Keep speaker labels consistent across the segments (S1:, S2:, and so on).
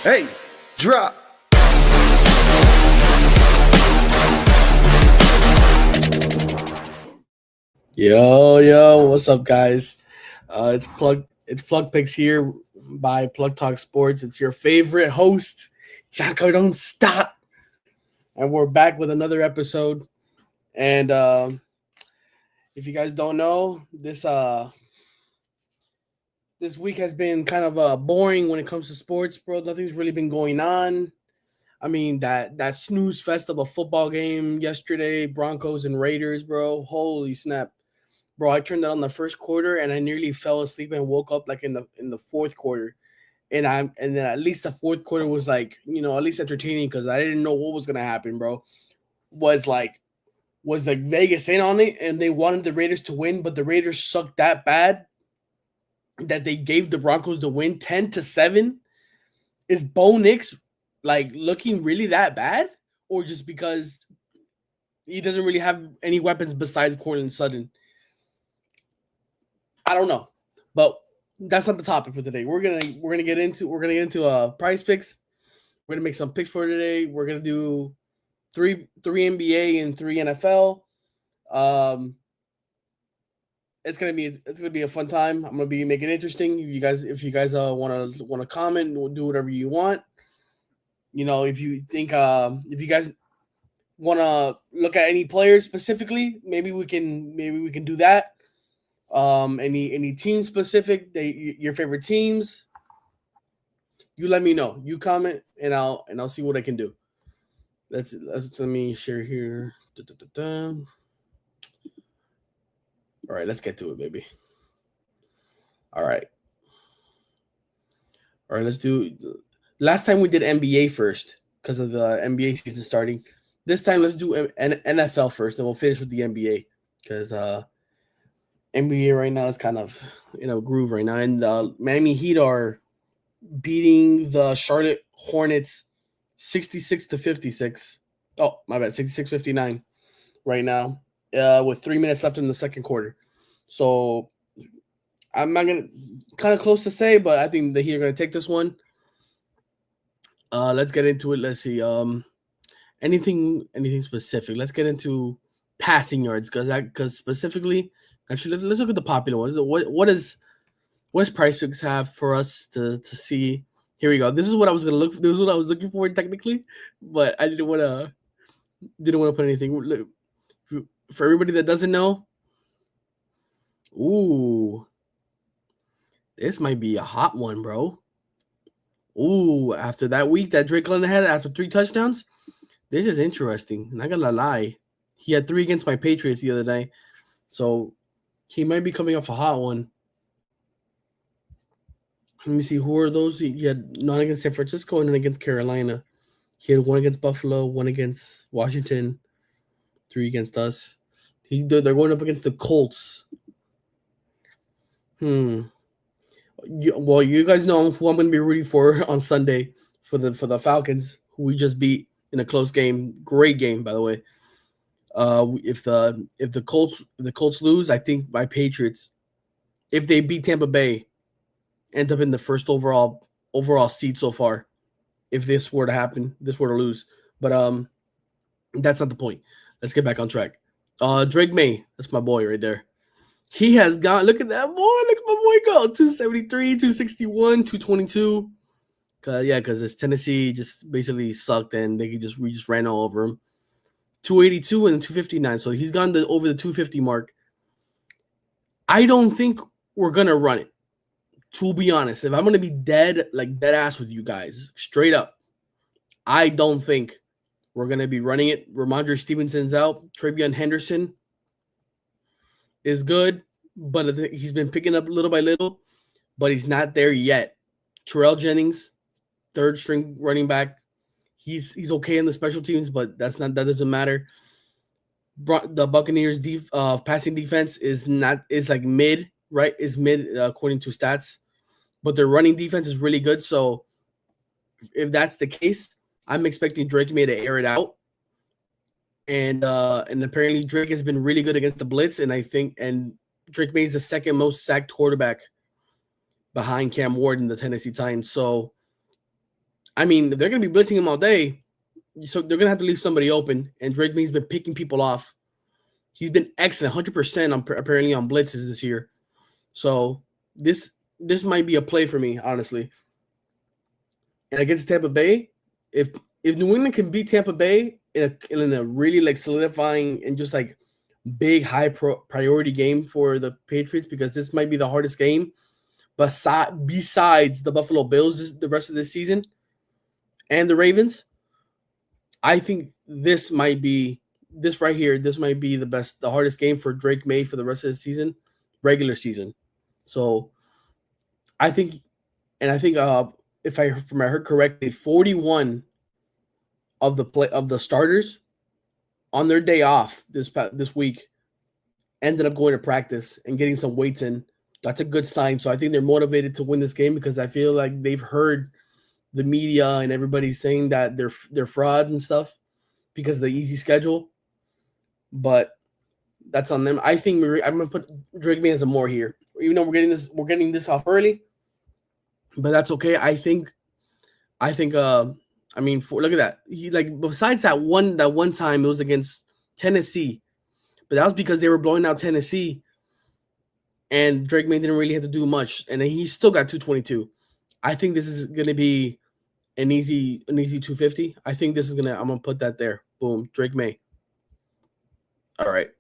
S1: Hey, drop.
S2: Yo, what's up, guys? It's Plug Picks here by Plug Talk Sports. It's your favorite host, Jocko. Don't stop, and we're back with another episode. And if you guys don't know, this week has been kind of boring when it comes to sports, bro. Nothing's really been going on. I mean that snooze fest of a football game yesterday, Broncos and Raiders, bro. Holy snap. Bro, I turned it on the first quarter and I nearly fell asleep and woke up like in the fourth quarter. And then at least the fourth quarter was like, at least entertaining because I didn't know what was gonna happen, bro. Was like Vegas in on it and they wanted the Raiders to win, but the Raiders sucked that bad that they gave the Broncos the win 10-7. Is Bo Nix like looking really that bad? Or just because he doesn't really have any weapons besides Courtland Sutton? I don't know, but that's not the topic for today. We're gonna get into price picks. We're gonna make some picks for today. We're gonna do three NBA and 3 NFL. It's gonna be a fun time. I'm gonna be making it interesting. If you guys want to comment, we'll do whatever you want. If you think if you guys want to look at any players specifically, maybe we can do that. Any team specific, your favorite teams, you let me know. You comment and I'll see what I can do. Let me share here. All right, let's get to it, baby. All right, let's do. Last time we did NBA first because of the NBA season starting. This time let's do an NFL first, and we'll finish with the NBA because NBA right now is kind of in a groove right now, and Miami Heat are beating the Charlotte Hornets 66-56. Oh, my bad, 66-59 right now with 3 minutes left in the second quarter. So I'm not gonna kind of close to say, but I think the Heat are gonna take this one. Let's get into it. Let's see. Anything specific? Let's get into passing yards because specifically, actually, let's look at the popular ones. What does Price Picks have for us to see? Here we go. This is what I was gonna look for. This is what I was looking for technically, but I didn't want to put anything. Look, for everybody that doesn't know, ooh, this might be a hot one, bro. Ooh, after that week that Drake London had after 3 touchdowns, this is interesting. Not gonna lie, he had 3 against my Patriots the other day, so he might be coming off a hot one. Let me see, who are those? He had none against San Francisco and then against Carolina. He had 1 against Buffalo, 1 against Washington, 3 against us. They're going up against the Colts. Well, you guys know who I'm going to be rooting for on Sunday for the Falcons, who we just beat in a close game. Great game, by the way. If the Colts lose, I think my Patriots, if they beat Tampa Bay, end up in the first overall seed so far. If this were to happen, this were to lose, but that's not the point. Let's get back on track. Drake May, that's my boy right there. He has gone. Look at that boy. Look at my boy go. 273, 261, 222. Because this Tennessee just basically sucked and we just ran all over him. 282 and 259. So he's gone over the 250 mark. I don't think we're gonna run it. To be honest, if I'm gonna be dead ass with you guys, straight up, I don't think we're gonna be running it. Ramondre Stevenson's out. TreVeyon Henderson is good. but he's been picking up little by little, but he's not there yet. Terrell Jennings, third string running back, he's okay in the special teams, but that doesn't matter. The Buccaneers' passing defense is like mid, right? Is mid according to stats, but their running defense is really good. So if that's the case, I'm expecting Drake May to air it out. And apparently Drake has been really good against the blitz, and Drake May is the second most sacked quarterback behind Cam Ward in the Tennessee Titans. So, I mean, if they're going to be blitzing him all day, so they're going to have to leave somebody open. And Drake May's been picking people off. He's been excellent, 100% apparently on blitzes this year. So this might be a play for me, honestly. And against Tampa Bay, if New England can beat Tampa Bay in a really like solidifying and just like big high priority game for the Patriots, because this might be the hardest game besides the Buffalo Bills the rest of this season and the Ravens, I think this might be the hardest game for Drake May for the rest of the season, regular season. So I think if I heard correctly, 41 of the starters on their day off this week ended up going to practice and getting some weights in. That's a good sign. So I think they're motivated to win this game, because I feel like they've heard the media and everybody saying that they're fraud and stuff because of the easy schedule. But that's on them. I think I'm gonna put Drake May as a more here, even though we're getting this off early, but that's okay. I think. Look at that. He like besides that one time it was against Tennessee, but that was because they were blowing out Tennessee, and Drake May didn't really have to do much, and then he still got 222. I think this is gonna be an easy 250. I think I'm gonna put that there. Boom, Drake May. All right.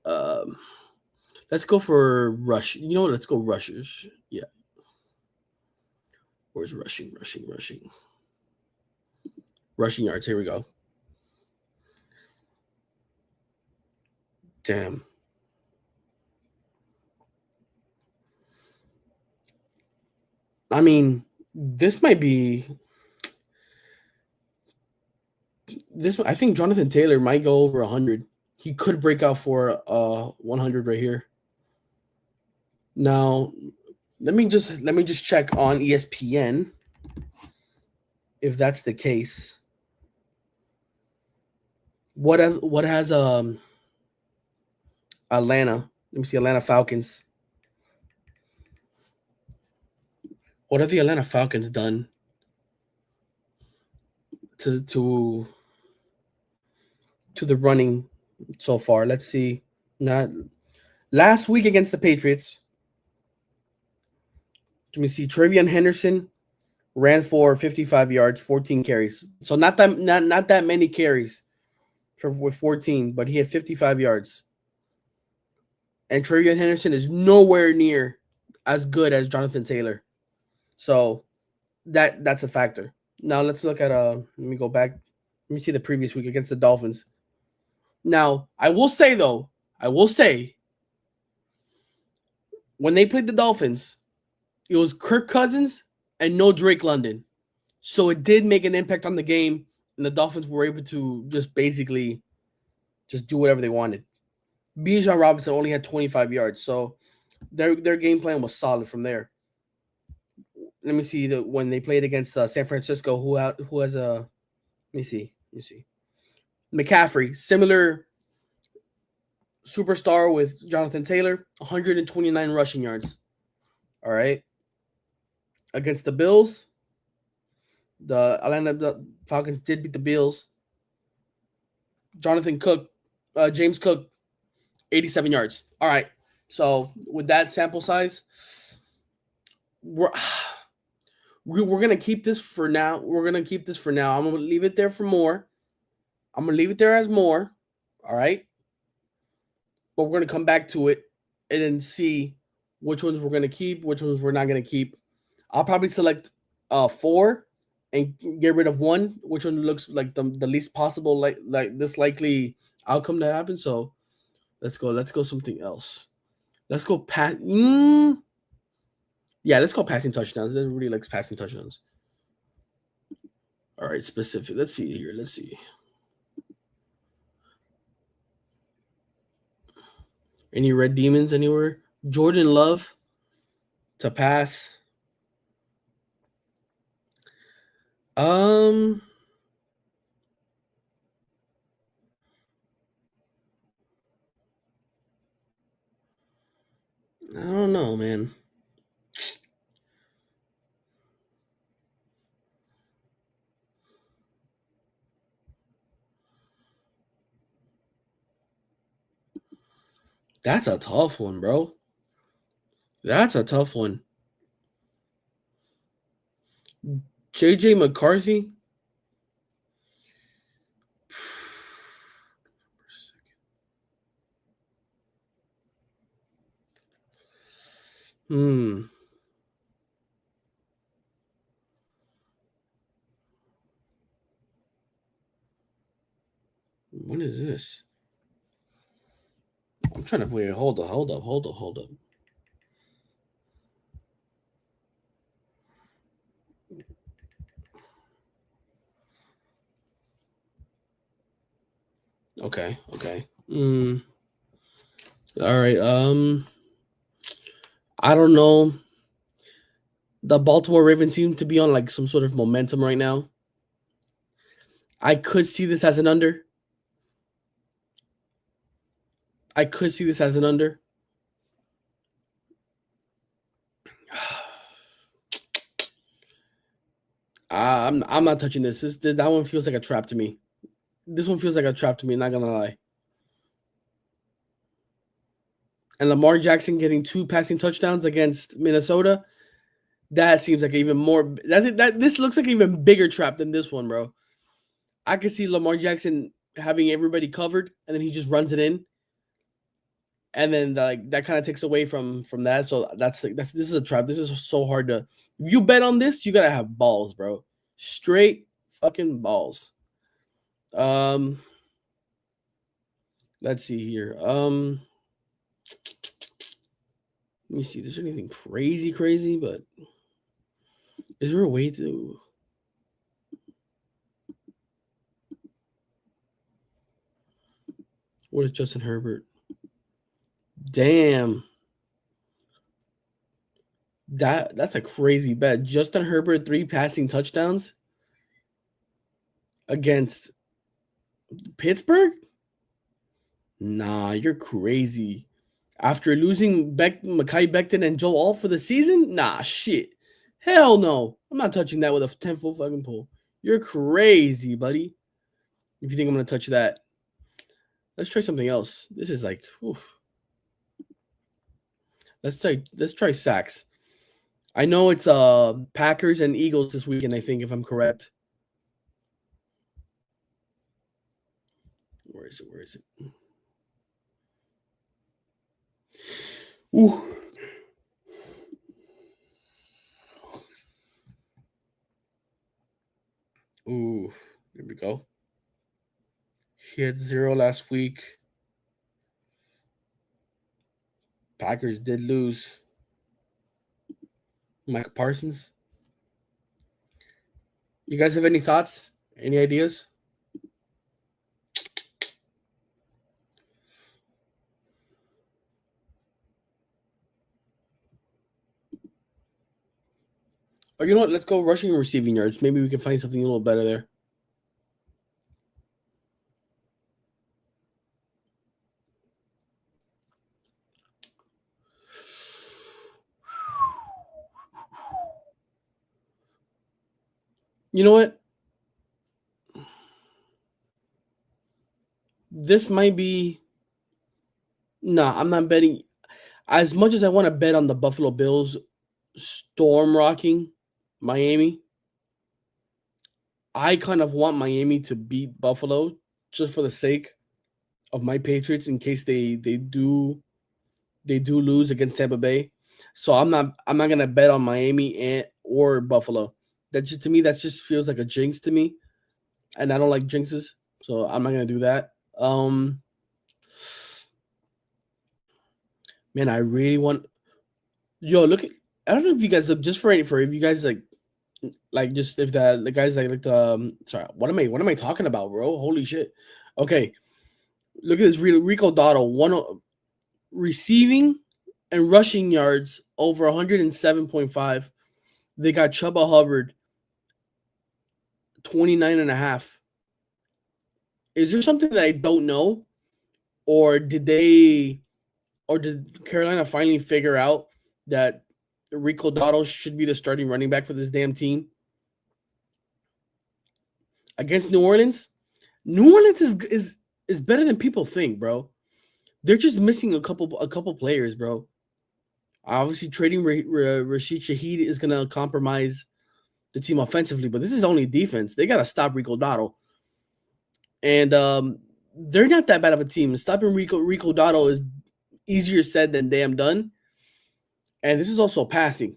S2: Let's go for rush. You know what? Let's go rushers. Yeah. Where's rushing? Rushing yards. Here we go. Damn. I mean, this might be this. I think Jonathan Taylor might go over 100. He could break out for 100 right here. Now, let me just check on ESPN if that's the case. What has Atlanta? Let me see, Atlanta Falcons. What have the Atlanta Falcons done to the running so far? Let's see. Not last week against the Patriots. Let me see. Travion Henderson ran for 55 yards, 14 carries. So not that many carries with 14, but he had 55 yards. And Travion Henderson is nowhere near as good as Jonathan Taylor. So that's a factor. Now let's look at let me go back. Let me see the previous week against the Dolphins. Now, I will say when they played the Dolphins, it was Kirk Cousins and no Drake London. So it did make an impact on the game, and the Dolphins were able to just basically just do whatever they wanted. Bijan Robinson only had 25 yards, so their game plan was solid from there. Let me see when they played against San Francisco, who has a let me see McCaffrey, similar superstar with Jonathan Taylor, 129 rushing yards. All right. Against the Bills, the Atlanta Falcons did beat the Bills. James Cook, 87 yards. All right. So with that sample size, we're gonna keep this for now. I'm gonna leave it there for more. I'm gonna leave it there as more. All right. But we're gonna come back to it and then see which ones we're gonna keep, which ones we're not gonna keep. I'll probably select 4 and get rid of 1, which one looks like the least possible, like this likely outcome to happen. So let's go something else. Let's go yeah, let's go passing touchdowns. Everybody likes passing touchdowns. All right, specific. Let's see here. Let's see. Any red demons anywhere? Jordan Love to pass. I don't know, man. That's a tough one, bro. That's a tough one. JJ McCarthy. When is this? I'm trying to wait. Hold up. Okay. All right. I don't know. The Baltimore Ravens seem to be on like some sort of momentum right now. I could see this as an under. I'm not touching this. That one feels like a trap to me. This one feels like a trap to me, not gonna lie. And Lamar Jackson getting 2 passing touchdowns against Minnesota, that seems like even more. This looks like an even bigger trap than this one, bro. I could see Lamar Jackson having everybody covered, and then he just runs it in, and then that kind of takes away from that. So this is a trap. This is so hard to. If you bet on this, you gotta have balls, bro. Straight fucking balls. Let's see here. Let me see. Is there anything crazy? But is there a way to? What is Justin Herbert? Damn. That's a crazy bet. Justin Herbert 3 passing touchdowns against Pittsburgh? Nah, you're crazy. After losing Mekhi Becton and Joe Alt for the season? Nah, shit. Hell no. I'm not touching that with a 10-foot fucking pole. You're crazy, buddy. If you think I'm going to touch that. Let's try something else. This is like, oof. Let's try sacks. I know it's Packers and Eagles this weekend, I think, if I'm correct. Where is it? Ooh. Ooh, there we go. He had 0 last week. Packers did lose. Micah Parsons. You guys have any thoughts? Any ideas? Or you know what? Let's go rushing and receiving yards. Maybe we can find something a little better there. You know what? This might be. Nah, I'm not betting. As much as I want to bet on the Buffalo Bills storm rocking Miami, I kind of want Miami to beat Buffalo just for the sake of my Patriots in case they do lose against Tampa Bay. So I'm not gonna bet on Miami or Buffalo. That just to me that just feels like a jinx to me, and I don't like jinxes, so I'm not gonna do that. Man, I really want. Yo, look. I don't know if you guys just for if you guys just if the guys like the sorry, what am I talking about, bro? Holy shit. Okay, look at this Rico Dotto, receiving and rushing yards over 107.5. They got Chuba Hubbard 29 and a half. Is there something that I don't know, or did Carolina finally figure out that Rico Dotto should be the starting running back for this damn team against New Orleans? New Orleans is better than people think, bro. They're just missing a couple players, bro. Obviously, trading Rashid Shaheed is gonna compromise the team offensively, but this is only defense. They gotta stop Rico Dotto, and they're not that bad of a team. Stopping Rico Dotto is easier said than damn done. And this is also passing.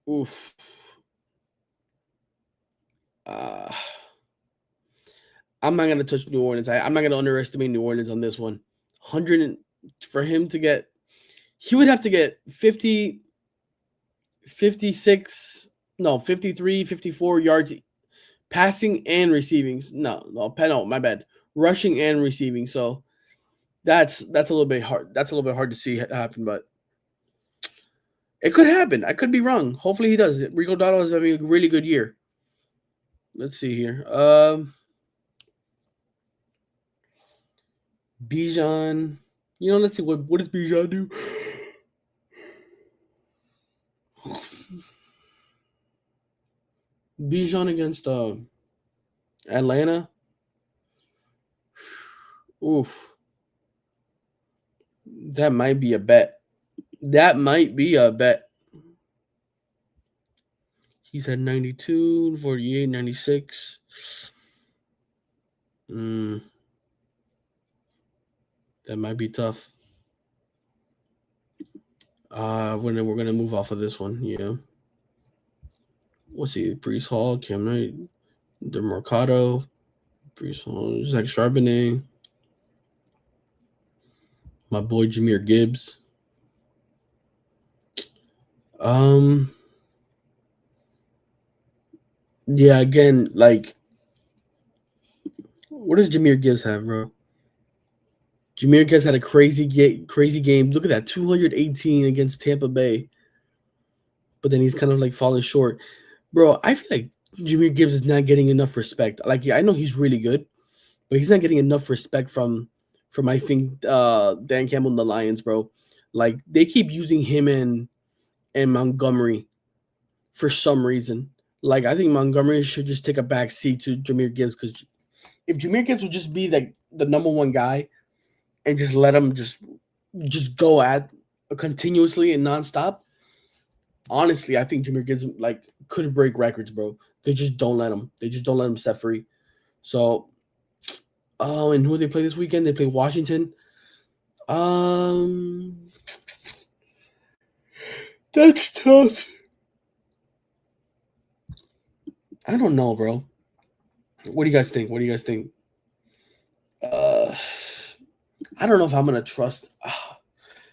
S2: Oof. I'm not gonna touch New Orleans. I'm not gonna underestimate New Orleans on this one. 100 for him to get, he would have to get 50, 56, no, 53, 54 yards passing and receiving. No, my bad. Rushing and receiving. So that's a little bit hard. That's a little bit hard to see happen, but it could happen. I could be wrong. Hopefully he does. Rico Dotto is having a really good year. Let's see here. Bijan. Let's see what does Bijan do? Bijan against Atlanta. Oof. That might be a bet. That might be a bet. He's at 92, 48, 96. That might be tough. We're gonna move off of this one. Yeah. We'll see. Brees Hall, Cam Knight, DeMarcado, Brees Hall, Zach Charbonnet, my boy Jahmyr Gibbs. Yeah, again, like, what does Jahmyr Gibbs have, bro? Jahmyr Gibbs had a crazy game. Look at that, 218 against Tampa Bay. But then he's kind of like falling short. Bro, I feel like Jahmyr Gibbs is not getting enough respect. Like, yeah, I know he's really good, but he's not getting enough respect from I think Dan Campbell and the Lions, bro. Like, they keep using him and Montgomery for some reason. Like, I think Montgomery should just take a back seat to Jahmyr Gibbs, because if Jahmyr Gibbs would just be like the number one guy and just let him just go at continuously and nonstop, honestly, I think Jahmyr Gibbs like could break records, bro. They just don't let him. They just don't let him set free. So, and who they play this weekend? They play Washington. That's tough. I don't know, bro. What do you guys think? I don't know if I'm gonna trust.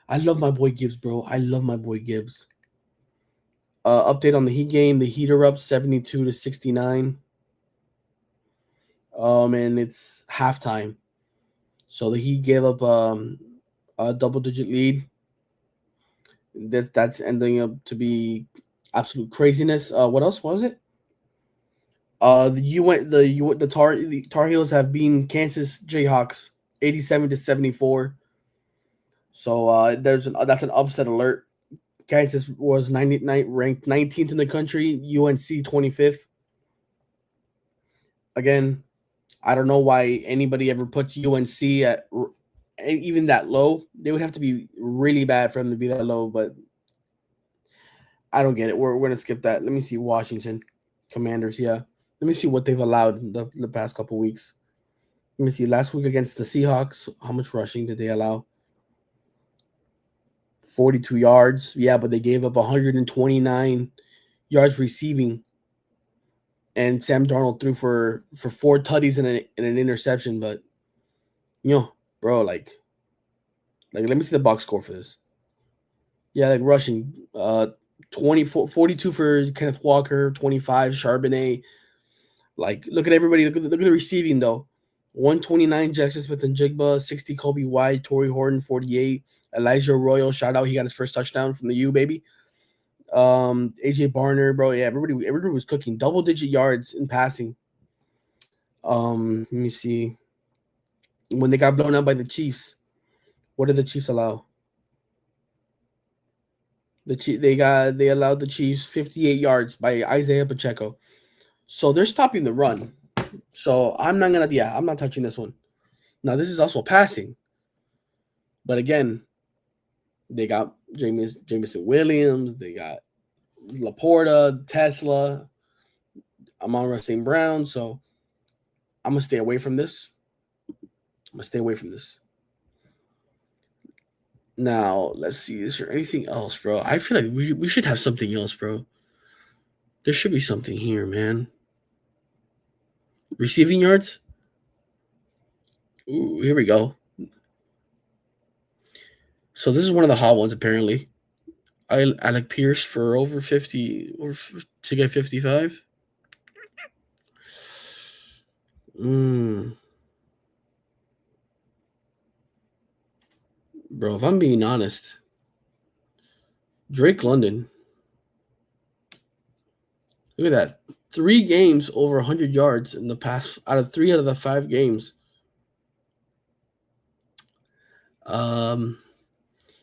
S2: I love my boy Gibbs, bro. I love my boy Gibbs. Update on the Heat game. The Heat are up 72-69. And it's halftime. So the Heat gave up a double-digit lead. That's ending up to be absolute craziness. What else was it? The Tar Heels have beaten Kansas Jayhawks 87-74. So that's an upset alert. Kansas was ranked 19th in the country. UNC 25th. Again, I don't know why anybody ever puts UNC at even that low. They would have to be really bad for them to be that low, but I don't get it. We're gonna skip that. Let me see. Washington Commanders. Yeah. Let me see what they've allowed in the past couple weeks. Let me see. Last week against the Seahawks, how much rushing did they allow? 42 yards. Yeah, but they gave up 129 yards receiving. And Sam Darnold threw for 4 tutties and an interception. But, bro, like, Like, let me see the box score for this. Yeah, like rushing. 24, 42 for Kenneth Walker, 25 Charbonnet. Like, look at everybody. Look at the receiving though. 129 Jackson Smith and Jigba, 60 Kobe White, Torrey Horton, 48. Elijah Royal, shout out. He got his first touchdown from the U, baby. AJ Barner, bro. Yeah, everybody was cooking double-digit yards in passing. Let me see. When they got blown out by the Chiefs, what did the Chiefs allow? They allowed the Chiefs 58 yards by Isaiah Pacheco. So they're stopping the run. So I'm not touching this one. Now this is also passing. But again, they got Jameson Williams, they got Laporta, Tesla, Amon-Ra St. Brown. So I'm gonna stay away from this. Now, let's see. Is there anything else, bro? I feel like we should have something else, bro. There should be something here, man. Receiving yards? Ooh, here we go. So this is one of the hot ones, apparently. Alec Pierce for over 50 or to get 55. Bro, if I'm being honest, Drake London. Look at that. 3 games over 100 yards in the past out of 3 out of the 5 games.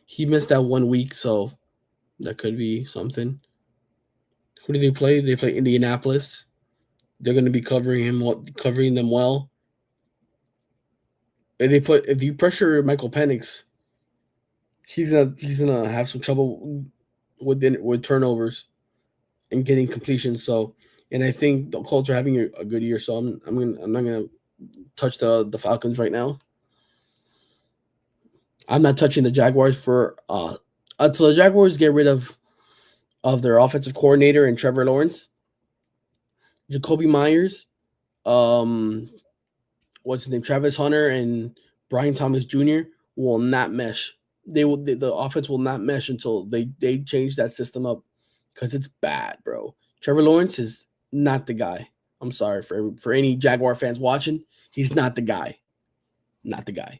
S2: He missed that 1 week, so that could be something. Who do they play? They play Indianapolis. They're going to be covering them well. If you pressure Michael Penix, he's gonna have some trouble with turnovers and getting completions. So, and I think the Colts are having a good year. So I'm not gonna touch the Falcons right now. I'm not touching the Jaguars for until the Jaguars get rid of their offensive coordinator and Trevor Lawrence. Jacoby Myers, what's his name? Travis Hunter and Brian Thomas Jr. will not mesh. The offense will not mesh until they change that system up because it's bad, bro. Trevor Lawrence is not the guy. I'm sorry for any Jaguar fans watching. He's not the guy. Not the guy.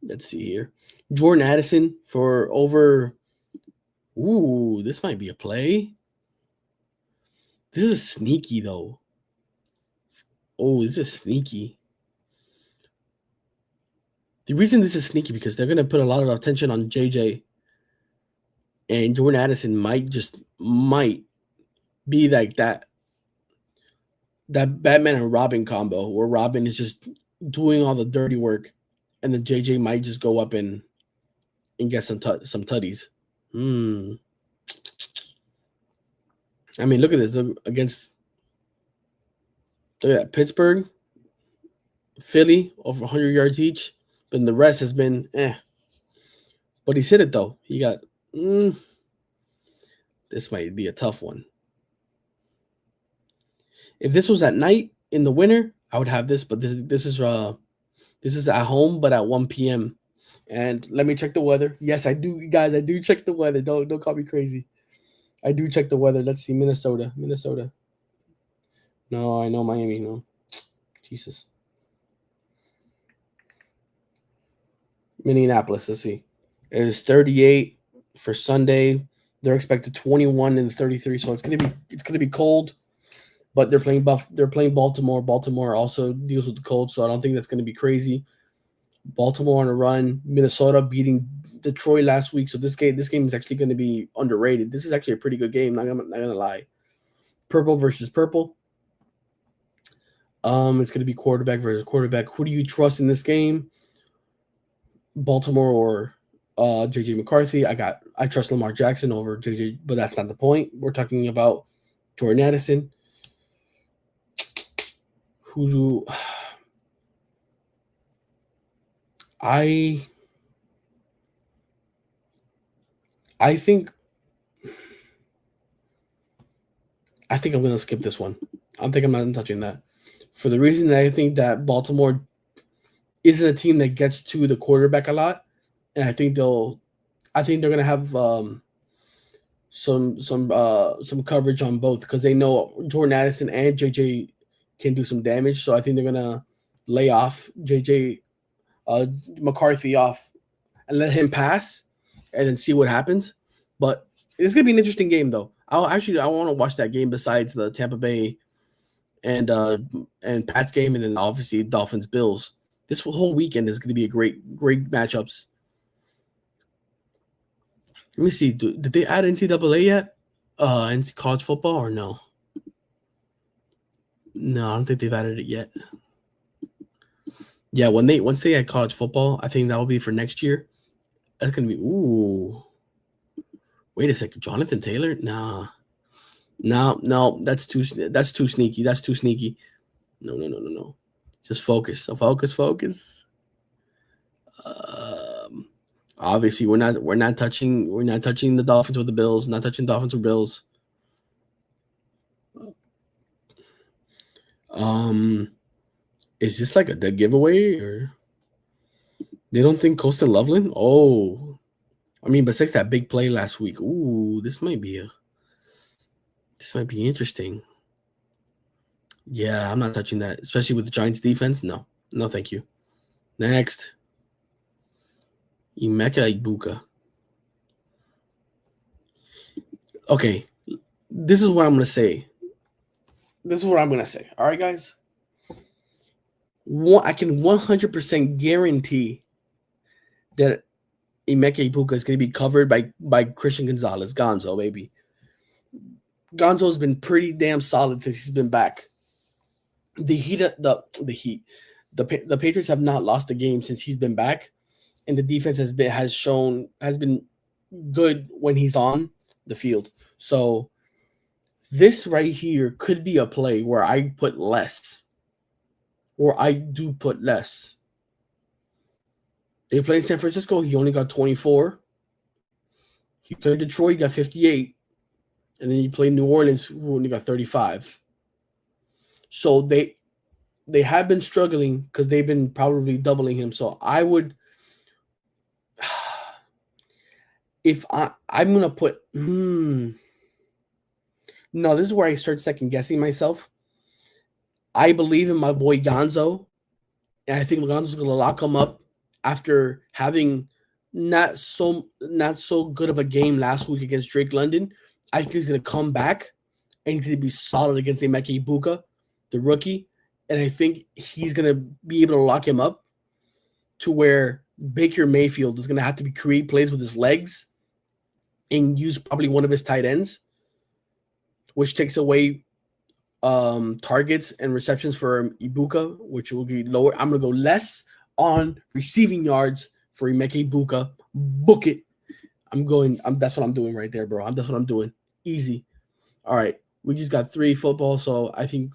S2: Let's see here. Jordan Addison for over. Ooh, this might be a play. This is sneaky though. Oh, this is sneaky. The reason this is sneaky because they're gonna put a lot of attention on JJ, and Jordan Addison might be like that Batman and Robin combo where Robin is just doing all the dirty work, and then JJ might just go up and get some tutties. I mean, look at this. Look at that. Pittsburgh, Philly, over 100 yards each. But the rest has been But he's hit it, though. He got... this might be a tough one. If this was at night in the winter, I would have this. But this is at home, but at 1 p.m. And let me check the weather. Yes, I do, guys. I do check the weather. Don't call me crazy. I do check the weather. Let's see. Minnesota. No, I know Miami. No. Jesus. Minneapolis. Let's see. It is 38 for Sunday. They're expected 21 and 33. So it's gonna be cold. But they're playing Baltimore. Baltimore also deals with the cold, so I don't think that's gonna be crazy. Baltimore on a run. Minnesota beating Detroit last week. So this game is actually going to be underrated. This is actually a pretty good game. Not gonna lie. Purple versus purple. It's going to be quarterback versus quarterback. Who do you trust in this game? Baltimore or JJ McCarthy? I trust Lamar Jackson over JJ, but that's not the point. We're talking about Jordan Addison. I think I'm going to skip this one. I think I'm not touching that. For the reason that I think that Baltimore isn't a team that gets to the quarterback a lot, and I think they're gonna have some coverage on both because they know Jordan Addison and JJ can do some damage. So I think they're gonna lay off JJ McCarthy off and let him pass, and then see what happens. But it's gonna be an interesting game though. I want to watch that game besides the Tampa Bay and Pat's game, and then obviously Dolphins Bills. This whole weekend is going to be a great matchups. Let me see. Did they add NCAA yet? In college football or no? No, I don't think they've added it yet. Yeah, once they add college football, I think that will be for next year. That's gonna be Wait a second, Jonathan Taylor? Nah, no, that's too sneaky. That's too sneaky. No. Just focus. So focus. Obviously, we're not touching the Dolphins or the Bills. Not touching Dolphins or Bills. Is this like a dead giveaway or they don't think Coastal Loveland? Oh, I mean, besides that big play last week, this might be interesting. Yeah, I'm not touching that, especially with the Giants defense. No, thank you. Next, Emeka Ibuka. Okay, this is what I'm gonna say. All right, guys. I can 100% guarantee that Emeka Ibuka is going to be covered by Christian Gonzalez, Gonzo, baby. Gonzo's been pretty damn solid since he's been back. The Patriots have not lost a game since he's been back, and the defense has been good when he's on the field. So this right here could be a play where I put less, or I do put less. They played San Francisco. He only got 24. He played Detroit. He got 58. And then he played New Orleans, who only got 35. So they have been struggling because they've been probably doubling him. So I would, if I'm going to put, no, this is where I start second guessing myself. I believe in my boy Gonzo. And I think Gonzo's going to lock him up after having not so good of a game last week against Drake London. I think he's going to come back and he's going to be solid against Emeka Ibuka, the rookie. And I think he's going to be able to lock him up to where Baker Mayfield is going to have to create plays with his legs and use probably one of his tight ends, which takes away targets and receptions for Ibuka, which will be lower. I'm going to go less on receiving yards for Emeka Ibuka. Book it. That's what I'm doing right there, bro. That's what I'm doing. Easy. All right. We just got 3 football, so I think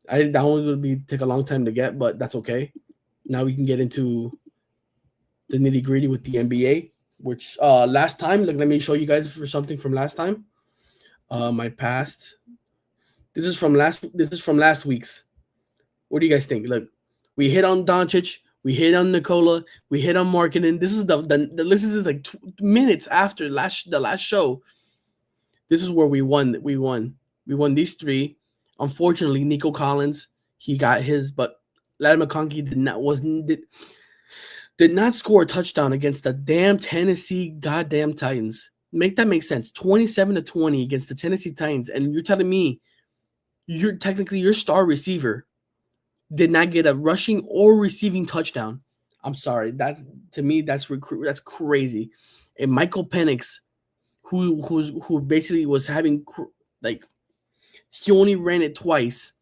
S2: that one would take a long time to get, but that's okay. Now we can get into the nitty-gritty with the NBA, which last time, let me show you guys for something from last time. My past. This is from last week's. What do you guys think? Look, we hit on Doncic, we hit on Nikola, we hit on Markkanen. This is the list is like 2 minutes after the last show. This is where we won. We won these 3. Unfortunately, Nico Collins, he got his, but Ladd McConkey did not score a touchdown against the damn Tennessee goddamn Titans. Make that make sense. 27-20 against the Tennessee Titans, and you're telling me your star receiver did not get a rushing or receiving touchdown. I'm sorry. That's crazy. And Michael Penix, who basically was having he only ran it twice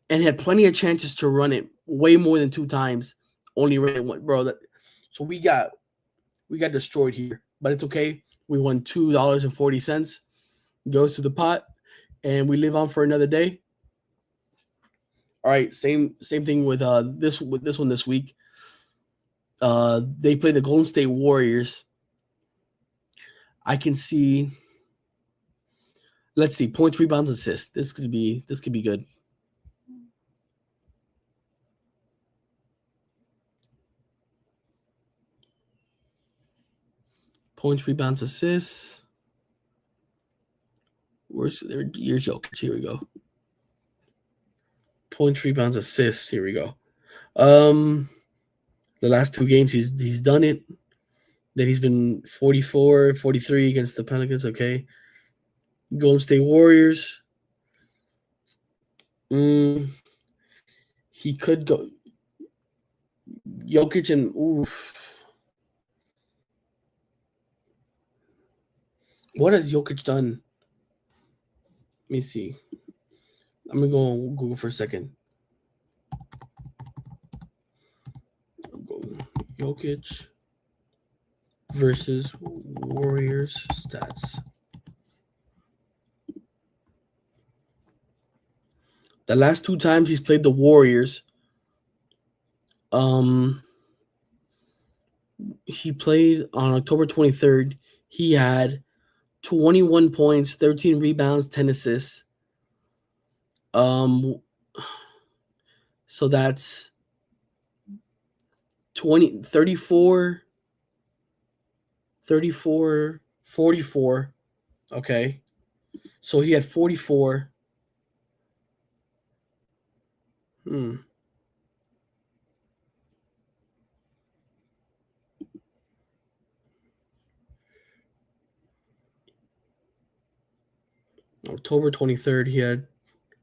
S2: and had plenty of chances to run it way more than 2 times. Only ran it one, bro. So we got destroyed here, but it's okay. We won $2.40. Goes to the pot, and we live on for another day. All right, same thing with this one this week. They play the Golden State Warriors. I can see. Let's see, points, rebounds, assists. This could be good. Points, rebounds, assists. Here's Jokic. Here we go. Points, rebounds, assists. Here we go. The last 2 games he's done it. Then he's been 44, 43 against the Pelicans. Okay. Golden State Warriors. He could go Jokic and what has Jokic done? Let me see. I'm gonna go on Google for a second. Jokic versus Warriors stats. The last 2 times he's played the Warriors, he played on October 23rd. He had 21 points, 13 rebounds, 10 assists. So that's 34, 44. Okay. So he had 44. October 23rd, he had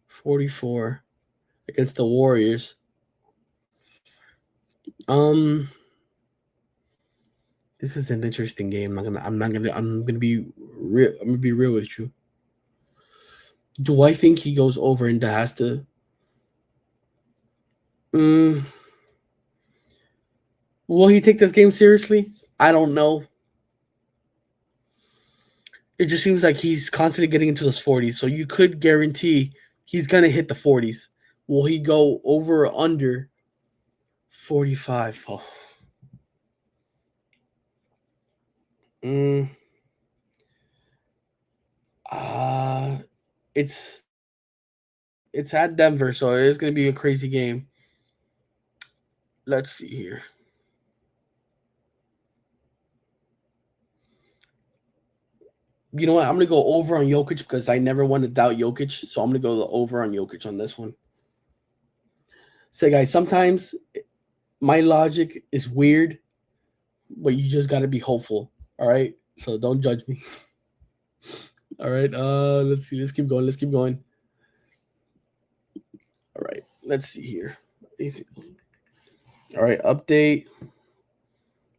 S2: 44 against the Warriors. This is an interesting game. I'm gonna be real with you. Do I think he goes over and has to? Will he take this game seriously? I don't know. It just seems like he's constantly getting into those 40s. So you could guarantee he's going to hit the 40s. Will he go over or under 45? Oh. It's at Denver, so it's going to be a crazy game. Let's see here. You know what? I'm going to go over on Jokic because I never want to doubt Jokic. So I'm going to go the over on Jokic on this one. So, guys, sometimes my logic is weird, but you just got to be hopeful. All right? So don't judge me. All right. Let's see. Let's keep going. All right. Let's see here. All right. Update.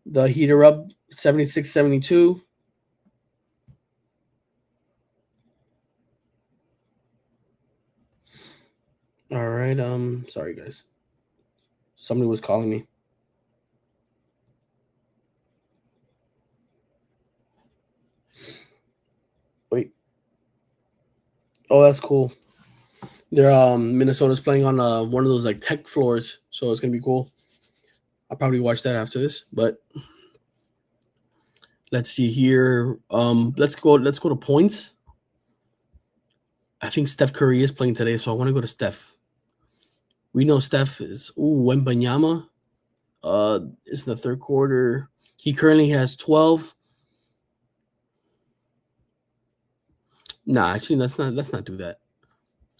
S2: The Heat are up 76-72. All right. Sorry, guys. Somebody was calling me. Wait. Oh, that's cool. They're Minnesota's playing on one of those like tech floors, so it's gonna be cool. I'll probably watch that after this, but let's see here. Let's go to points. I think Steph Curry is playing today, so I want to go to Steph. We know Steph is Wembanyama. It's in the third quarter. He currently has 12. Nah, actually, let's not do that.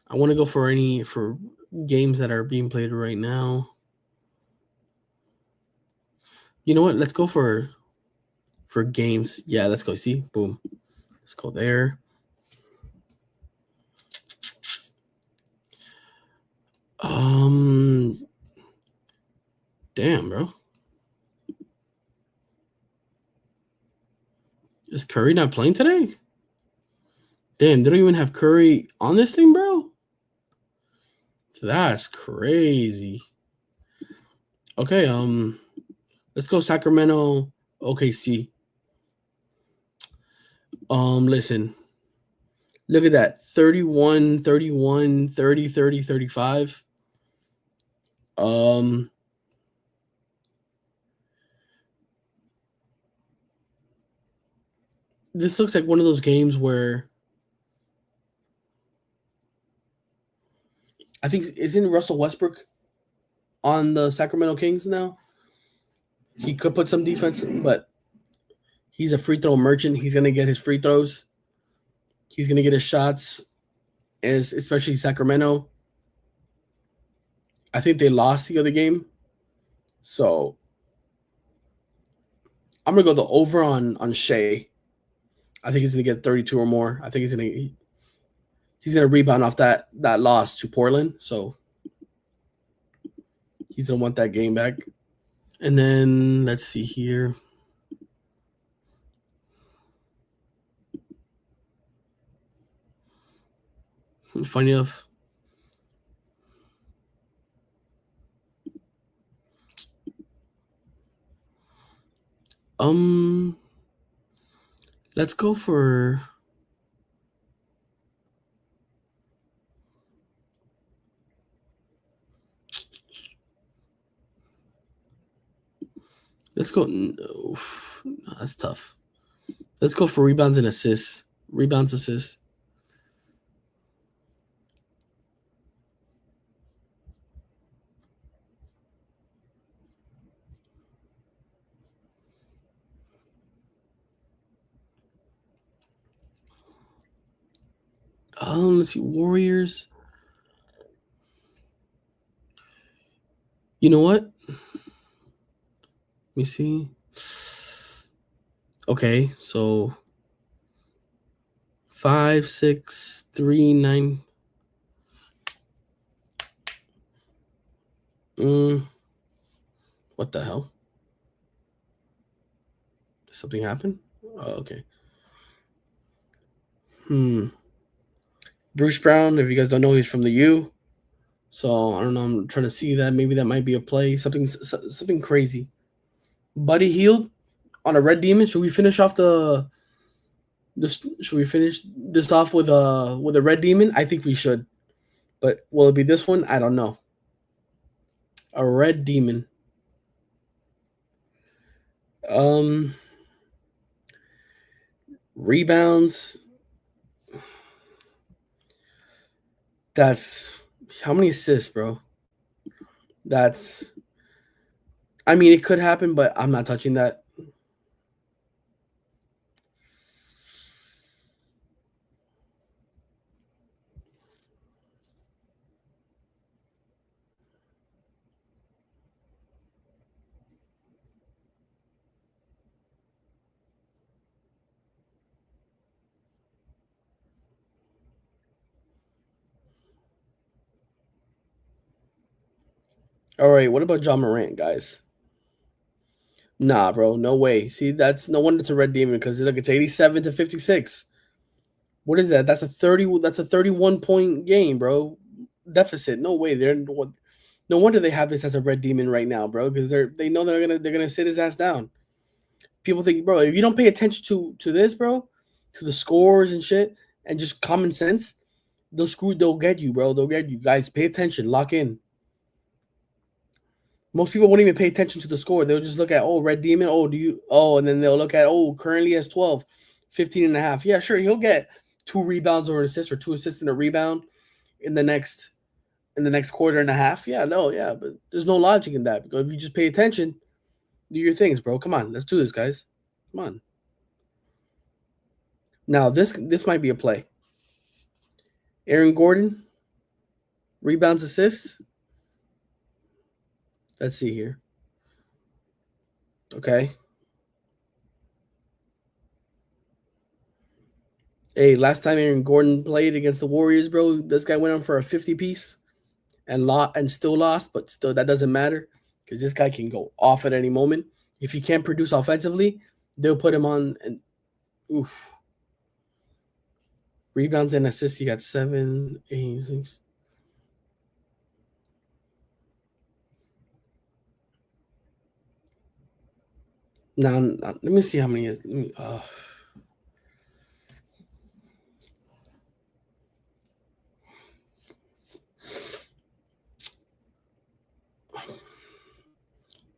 S2: I want to go for games that are being played right now. You know what? Let's go for games. Yeah, let's go. See, boom. Let's go there. Damn, bro. Is Curry not playing today? Damn, they don't even have Curry on this thing, bro. That's crazy. Okay, let's go Sacramento, OKC. Listen. Look at that. 31, 31, 30, 30, 35. This looks like one of those games where I think isn't Russell Westbrook on the Sacramento Kings now? He could put some defense, but He's a free throw merchant. He's gonna get his free throws. He's gonna get his shots, especially Sacramento. I think they lost the other game, so I'm gonna go the over on Shea. I think he's gonna get 32 or more. I think he's gonna rebound off that loss to Portland, so he's gonna want that game back. And then let's see here. Funny enough, let's go for let's go. No, that's tough. Let's go for rebounds and assists. Rebounds, assists. Let's see. Warriors. You know what? Let me see. Okay, so 5, 6, 3, 9. What the hell? Did something happen? Oh, okay. Bruce Brown, if you guys don't know, he's from the U. So I don't know. I'm trying to see that. Maybe that might be a play. Something crazy. Buddy Hield on a Red Demon. Should we finish off should we finish this off with a Red Demon? I think we should. But will it be this one? I don't know. A Red Demon. Rebounds. That's how many assists, bro? I mean, it could happen, but I'm not touching that. All right, what about John Morant, guys? Nah, bro, no way. See, that's no wonder it's a Red Demon because look, it's 87 to 56. What is that? That's a 31 point game, bro. Deficit. No way. No wonder they have this as a Red Demon right now, bro, because they know they're gonna sit his ass down. People think, bro, if you don't pay attention to this, bro, to the scores and shit, and just common sense, they'll get you, bro. They'll get you. Guys, pay attention, lock in. Most people won't even pay attention to the score. They'll just look at, Red Demon. And then they'll look at, currently has 12, 15 and a half. Yeah, sure. He'll get 2 rebounds or an assist or 2 assists and a rebound in the next quarter and a half. Yeah, no, yeah. But there's no logic in that because if you just pay attention, do your things, bro. Come on. Let's do this, guys. Come on. Now, this might be a play. Aaron Gordon, rebounds, assists. Let's see here. Okay. Hey, last time Aaron Gordon played against the Warriors, bro, this guy went on for a 50 piece and still lost, but still that doesn't matter because this guy can go off at any moment. If he can't produce offensively, they'll put him on and oof. Rebounds and assists, he got 7, 8, 6. Now, let me see how many is.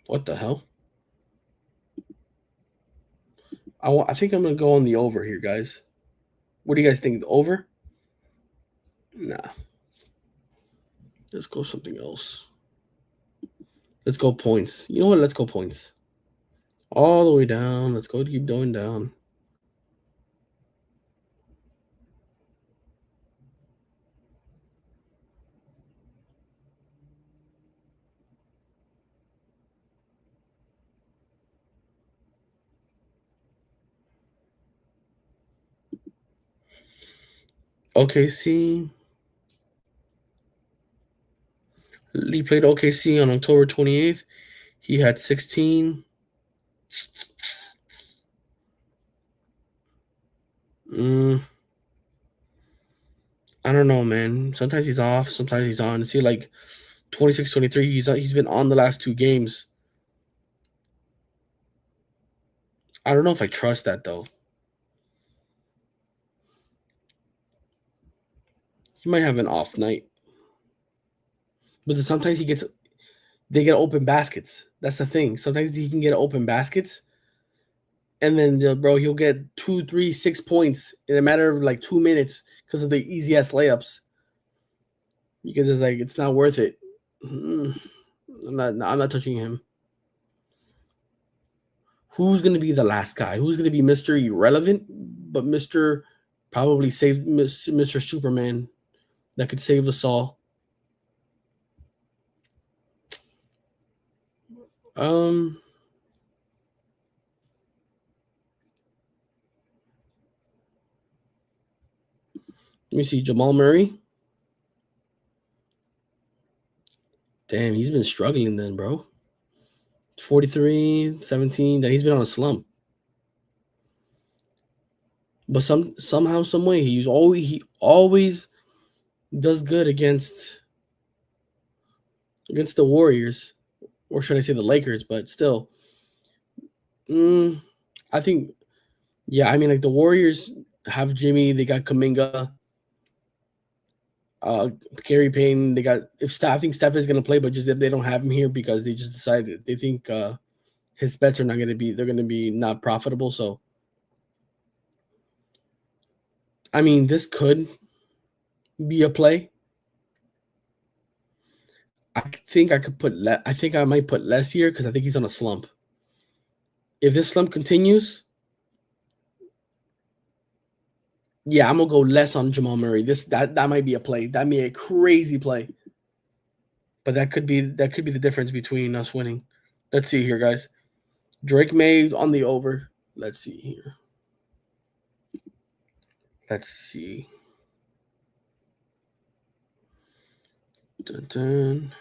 S2: What the hell? I think I'm going to go on the over here, guys. What do you guys think? The over? Nah. Let's go something else. Let's go points. You know what? Let's go points. All the way down. Let's go keep going down. OKC. He played OKC on October 28th. He had 16. I don't know, man. Sometimes he's off. Sometimes he's on. See, like 26, 23, he's been on the last 2 games. I don't know if I trust that, though. He might have an off night. But then sometimes they get open baskets. That's the thing. Sometimes he can get open baskets. And then, bro, he'll get 2, 3, 6 points in a matter of like 2 minutes because of the easy ass layups. Because it's like, it's not worth it. I'm not touching him. Who's going to be the last guy? Who's going to be Mr. Irrelevant, but Mr. probably save Mr. Superman that could save us all? Let me see. Jamal Murray. Damn, he's been struggling then, bro. 43, 17. Then he's been on a slump. But somehow, some way, he always does good against the Warriors, or should I say the Lakers? But still, I think, yeah. I mean, like the Warriors have Jimmy, they got Kuminga, Gary Payton. They got I think Steph is gonna play, but just if they don't have him here because they just decided they think his bets are not gonna be. They're gonna be not profitable. So, I mean, this could be a play. I think I could put. I think I might put less here because I think he's on a slump. If this slump continues, yeah, I'm gonna go less on Jamal Murray. That might be a play. That may be a crazy play, but that could be the difference between us winning. Let's see here, guys. Drake May on the over. Let's see here. Let's see. Dun, dun.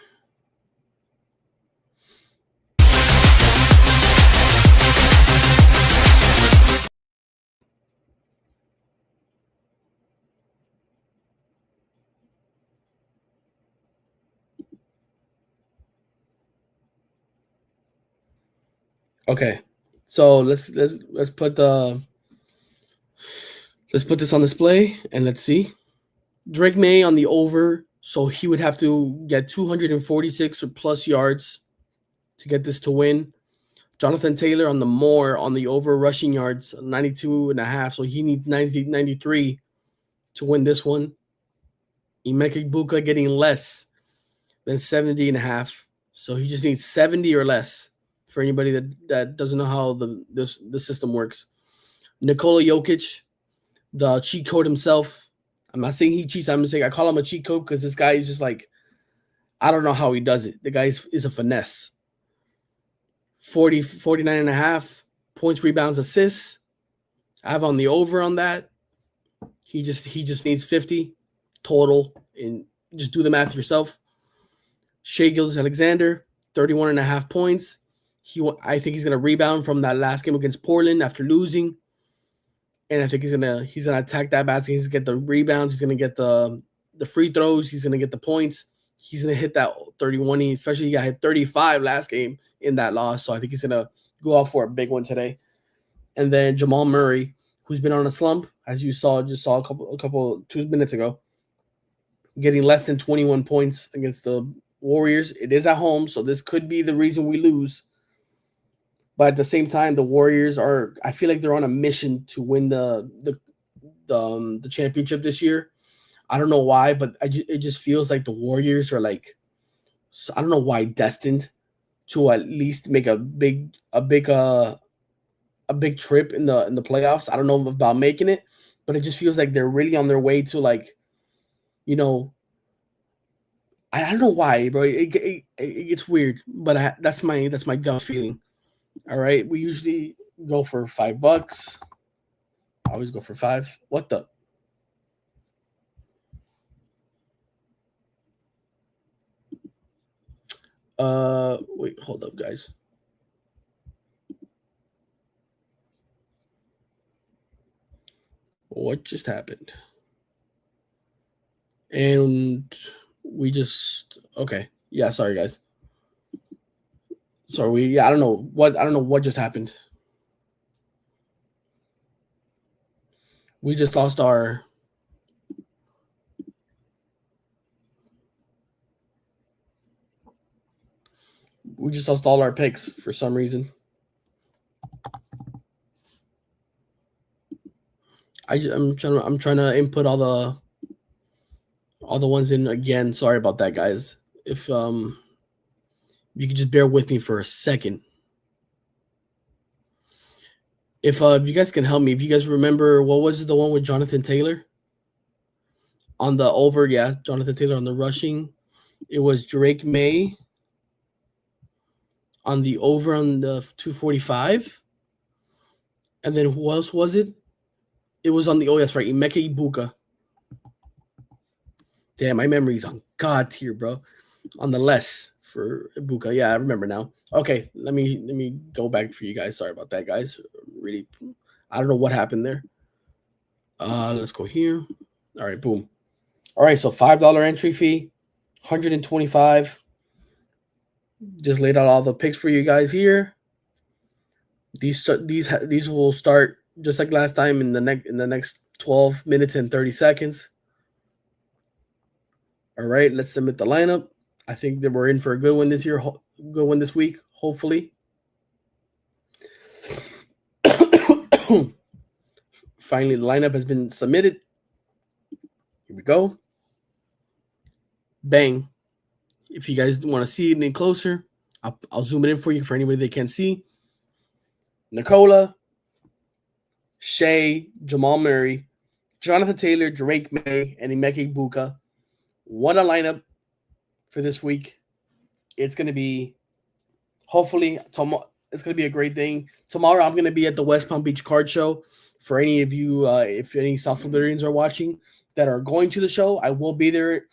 S2: Okay, so let's put this on display and let's see. Drake May on the over, so he would have to get 246 or plus yards to get this to win. Jonathan Taylor on the more on the over rushing yards, 92 and a half, so he needs 93 to win this one. Emeka Egbuka getting less than 70 and a half, so he just needs 70 or less for anybody that doesn't know how the system works. Nikola Jokic, the cheat code himself. I'm not saying he cheats. I'm saying I call him a cheat code because this guy is just like, I don't know how he does it. The guy is a finesse. 49 and a half points, rebounds, assists. I have on the over on that. He just needs 50 total, and just do the math yourself. Shai Gilgeous-Alexander, 31 and a half points. I think he's gonna rebound from that last game against Portland after losing, and I think he's gonna attack that basket. He's gonna get the rebounds. He's gonna get the free throws. He's gonna get the points. He's gonna hit that 31. Especially he got hit 35 last game in that loss. So I think he's gonna go out for a big one today. And then Jamal Murray, who's been on a slump, as you saw a couple 2 minutes ago, getting less than 21 points against the Warriors. It is at home, so this could be the reason we lose. But at the same time, the Warriors I feel like they're on a mission to win the championship this year. I don't know why, but it just feels like the Warriors are like, I don't know why, destined to at least make a big trip in the playoffs. I don't know about making it, but it just feels like they're really on their way to, like, you know, I don't know why, bro. It gets weird, but that's my gut feeling. All right, we usually go for $5. I always go for 5. What the? Wait, hold up, guys. What just happened? And we just okay. Yeah, sorry guys. Sorry, I don't know what just happened. We just lost our all our picks for some reason. I'm trying to input all the ones in again. Sorry about that, guys. If you could just bear with me for a second. If you guys can help me, if you guys remember, what was the one with Jonathan Taylor on the over? Yeah, Jonathan Taylor on the rushing. It was Drake May on the over on the 245. And then who else was it? It was on the that's right, Emeka Ibuka. Damn, my memory's on God tier, bro. On the less for Ibuka. Yeah, I remember now. Okay, let me go back for you guys. Sorry about that, guys. Really, I don't know what happened there. Let's go here. All right, boom. All right, so $5 entry fee, 125. Just laid out all the picks for you guys here. These will start just like last time in the next 12 minutes and 30 seconds. All right, let's submit the lineup. I think that we're in for a good one this year, good one this week, hopefully. Finally, the lineup has been submitted. Here we go. Bang. If you guys want to see it any closer, I'll zoom it in for you for anybody that can't see. Nicola, Shea, Jamal Murray, Jonathan Taylor, Drake May, and Emeka Ibuka. What a lineup for this week. It's going to be, hopefully, tomorrow. It's going to be a great thing. Tomorrow, I'm going to be at the West Palm Beach Card Show. For any of you, if any South Floridians are watching that are going to the show, I will be there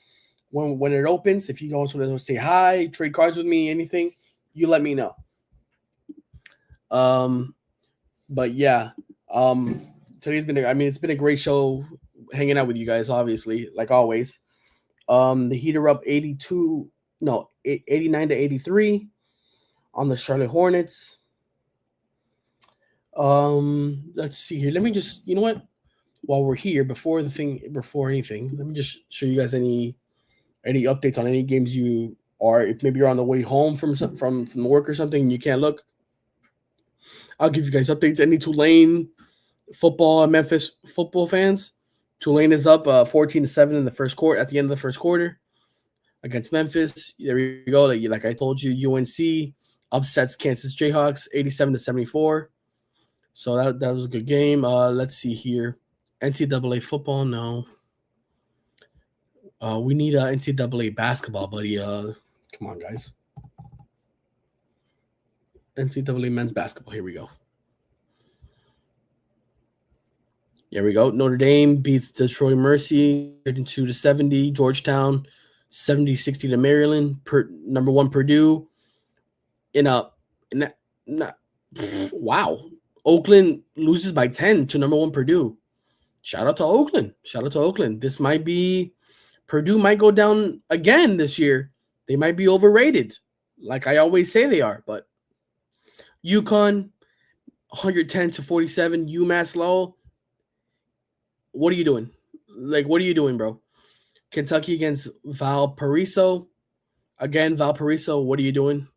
S2: when it opens. If you guys want to say hi, trade cards with me, anything, you let me know. But yeah, today's been, it's been a great show hanging out with you guys, obviously, like always. The Heat are up 89 to 83 on the Charlotte Hornets. Let's see here. Let me just, you know what? While we're here, before anything, let me just show you guys any updates on any games you are. If maybe you're on the way home from work or something and you can't look, I'll give you guys updates. Any Tulane football, Memphis football fans, Tulane is up 14-7 in the first quarter. At the end of the first quarter, against Memphis. There you go. Like I told you, UNC upsets Kansas Jayhawks 87-74. So that was a good game. Let's see here. NCAA football, no. We need NCAA basketball, buddy. Come on, guys. NCAA men's basketball. Here we go. Here we go. Notre Dame beats Detroit Mercy 32-70. Georgetown 70-60 to Maryland. Number 1 Purdue. Wow. Oakland loses by 10 to number 1 Purdue. Shout out to Oakland. This might be Purdue might go down again this year. They might be overrated, like I always say they are. But UConn 110-47. UMass Lowell. What are you doing? What are you doing, bro? Kentucky against Valparaiso. Again, Valparaiso, what are you doing?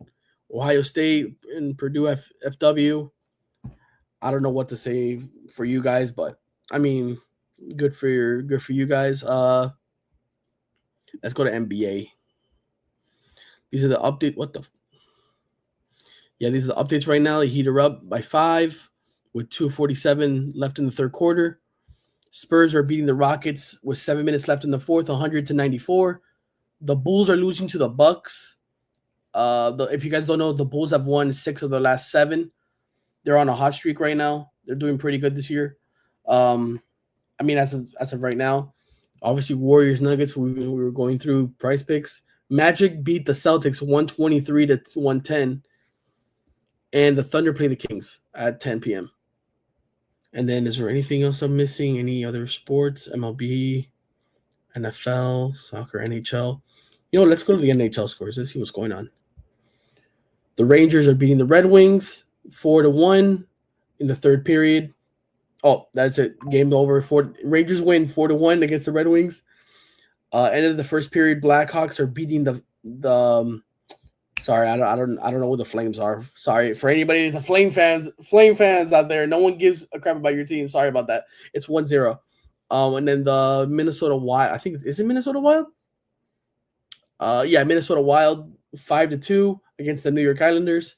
S2: Ohio State and Purdue FW. I don't know what to say for you guys, but I mean, good for you guys. Let's go to NBA. These are the update. What the? Yeah, these are the updates right now. The Heat are up by 5 with 2:47 left in the third quarter. Spurs are beating the Rockets with 7 minutes left in the fourth, 100-94. The Bulls are losing to the Bucks. If you guys don't know, the Bulls have won 6 of their last 7. They're on a hot streak right now. They're doing pretty good this year. I mean, as of right now, obviously Warriors Nuggets. We were going through price picks. Magic beat the Celtics 123-110, and the Thunder play the Kings at 10 p.m. And then, is there anything else I'm missing? Any other sports? MLB, NFL, soccer, NHL. Let's go to the NHL scores. Let's see what's going on. The Rangers are beating the Red Wings 4-1 in the third period. Oh, that's it. Game over. Rangers win 4-1 against the Red Wings. End of the first period. Blackhawks are beating the sorry, I don't know what the Flames are. Sorry for anybody who's a Flame fans out there. No one gives a crap about your team. Sorry about that. It's 1-0. And then the Minnesota Wild. I think is it Minnesota Wild? Yeah, Minnesota Wild 5-2 against the New York Islanders.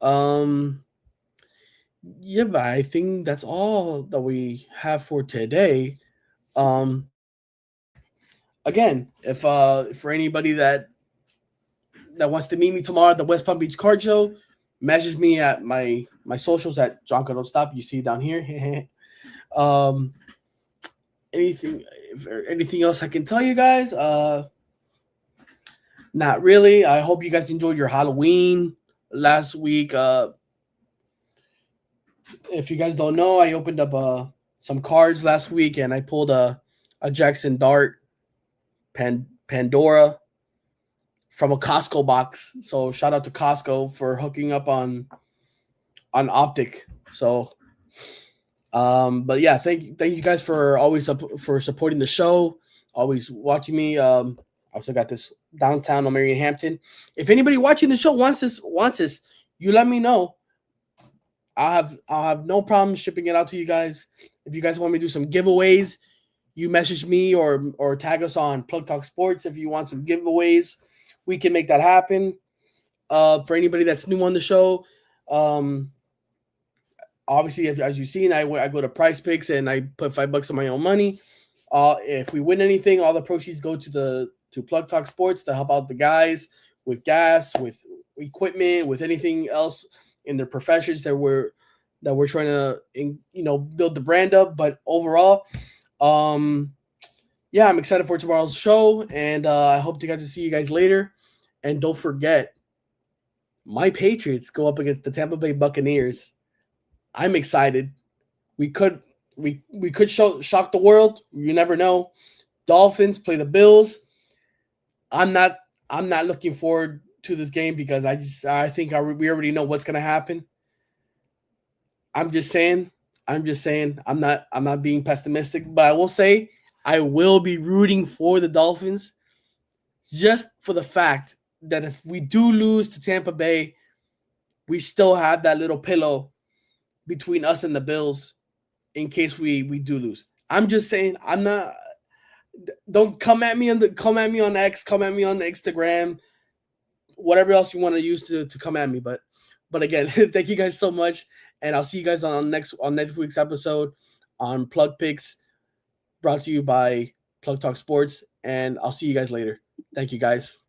S2: Yeah, but I think that's all that we have for today. Again, if for anybody that wants to meet me tomorrow at the West Palm Beach Card Show, message me at my socials at Jonko Don't Stop. You see down here. Anything else I can tell you guys? Not really. I hope you guys enjoyed your Halloween last week. If you guys don't know, I opened up some cards last week, and I pulled a Jackson Dart Pandora from a Costco box. So shout out to Costco for hooking up on Optic. So, but yeah, thank you guys for always for supporting the show, always watching me. I also got this downtown on Marion Hampton. If anybody watching the show wants this, you let me know. I'll have no problem shipping it out to you guys. If you guys want me to do some giveaways, you message me or tag us on Plug Talk Sports. If you want some giveaways, we can make that happen. For anybody that's new on the show, obviously, as you've seen, I go to Price Picks and I put $5 of my own money. If we win anything, all the proceeds go to Plug Talk Sports to help out the guys with gas, with equipment, with anything else in their professions that we're trying to build the brand up. But overall, yeah, I'm excited for tomorrow's show, and I hope to get to see you guys later. And don't forget, my Patriots go up against the Tampa Bay Buccaneers. I'm excited. We could shock the world. You never know. Dolphins play the Bills. I'm not looking forward to this game because I think we already know what's going to happen. I'm just saying. I'm not being pessimistic, but I will say I will be rooting for the Dolphins just for the fact that if we do lose to Tampa Bay, we still have that little pillow between us and the Bills in case we do lose. I'm just saying. I'm not. Don't come at me on X, come at me on Instagram, whatever else you want to use to come at me. But again, thank you guys so much, and I'll see you guys on next week's episode on Plug Picks, brought to you by Plug Talk Sports, and I'll see you guys later. Thank you guys.